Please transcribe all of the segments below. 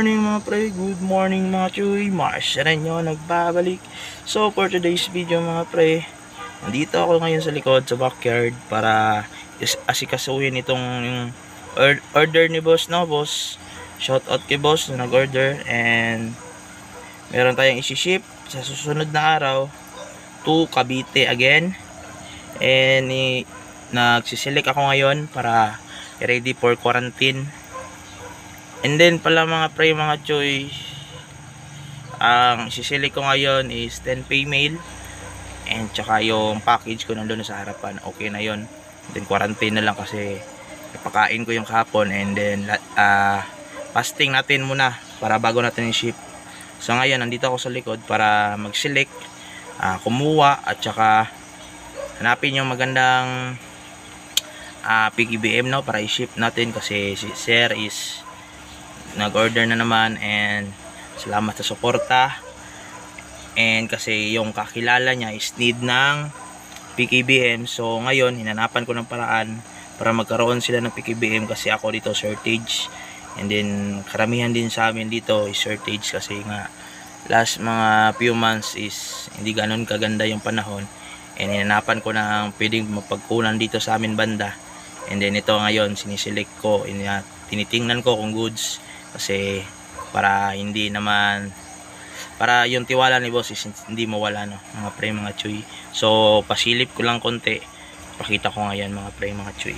morning mga pre, good morning mga chuy, Mars na rin nyo nagbabalik. So for today's video mga pre, nandito ako ngayon sa likod sa backyard para asikasuhin itong order ni boss, no boss. Shout out kay boss na nag-order, and meron tayong isi-ship sa susunod na araw to Cavite again. And nagsiselect ako ngayon para ready for quarantine. And then pala mga pre, mga choy, ang isiselect ko ngayon is 10 female, and tsaka yung package ko nandun sa harapan, okay na yon. Then quarantine na lang kasi napakain ko yung kahapon, and then fasting natin muna para bago natin i-ship. So ngayon nandito ako sa likod para mag-select, kumuha at tsaka hanapin yung magandang PKBM, no, para i-ship natin kasi si sir is nag-order na naman, and salamat sa suporta. And kasi yung kakilala niya is need ng PKBM, so ngayon hinanapan ko ng paraan para magkaroon sila ng PKBM kasi ako dito shortage, and then karamihan din sa amin dito is shortage kasi nga last mga few months is hindi ganun kaganda yung panahon, and hinanapan ko na pwedeng mapagkunan dito sa amin banda. And then ito ngayon siniselect ko, tinitingnan ko kung goods kasi para hindi naman, para yung tiwala ni boss is hindi mawala, no mga pre, mga chuy. So pasilip ko lang konti, pakita ko ngayon mga pre, mga chuy.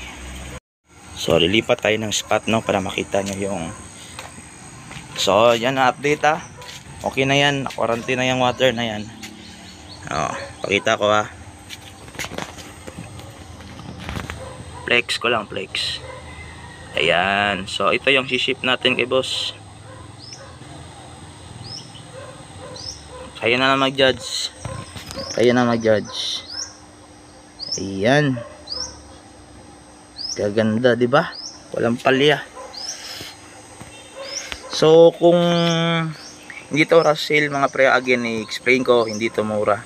So lilipat tayo ng spot, no, para makita nyo yung, so yan na update okay na yan, quarantine na yung water na yan. Pakita ko flex ko lang, flex. Ayan, so ito yung ship natin kay boss. Kayo na mag-judge. Ayan, gaganda, di ba? Walang palya. So kung hindi to rush sale mga pre, again i-explain ko, hindi to mura.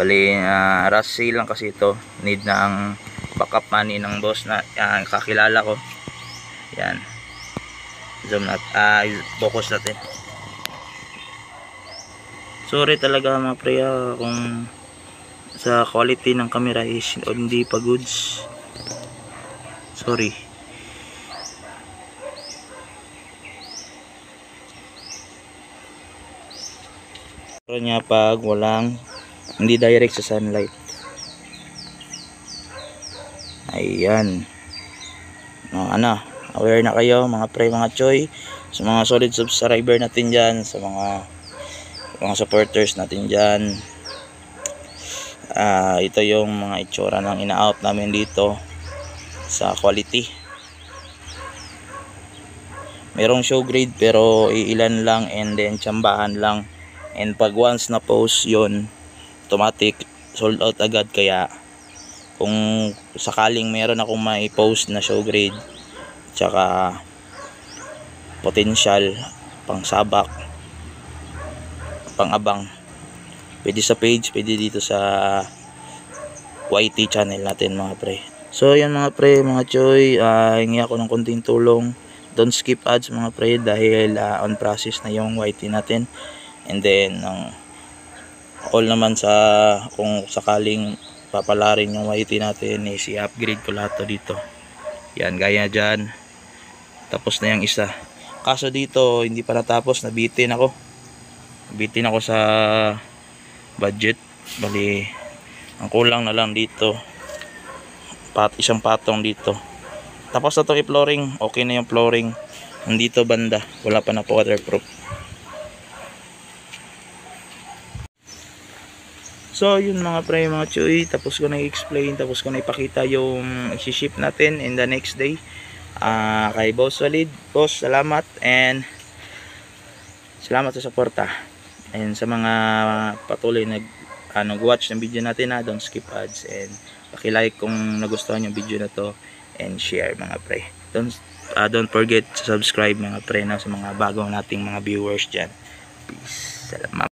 Bali rush sale lang kasi ito, need na ang backup money ng boss na kakilala ko. Yan, zoom natin, focus natin. Sorry talaga mga pre kung sa quality ng camera is hindi pa goods, sorry. Pero niya pag walang, hindi direct sa sunlight. Ayan, aware na kayo mga pre, mga choy, sa mga solid subscriber natin dyan, sa mga supporters natin dyan. Ito yung mga itsura ng ina-out namin dito sa quality. Merong show grade pero iilan lang, and then tsambahan lang, and pag once na post yun, automatic sold out agad. Kaya kung sakaling meron akong mai-post na show grade tsaka potential pang sabak, pang abang, pwede sa page, pwede dito sa YT channel natin mga pre. So yan mga pre, mga choy, hingi ako ng konting tulong, don't skip ads mga pre, dahil on process na yung YT natin. And then all naman sa kung sakaling papalarin yung YT natin is i-upgrade ko lahat to dito. Yan, gaya dyan, tapos na yung isa, kaso dito hindi pa natapos, nabitin ako sa budget. Bali ang kulang na lang dito isang patong dito, tapos na to i-flooring, okay na yung flooring. Nandito banda wala pa na po waterproof. So yun mga pre, mga chuy, tapos ko na i-explain, tapos ko na ipakita yung i-ship natin in the next day. Kay Boss Solid, boss, salamat, and salamat sa suporta, and sa mga patuloy nag-watch ng video natin, don't skip ads, and paki-like kung nagustuhan yung video na to, and share mga pre. Don't forget to subscribe mga pre, sa mga bagong nating mga viewers dyan. Peace, salamat.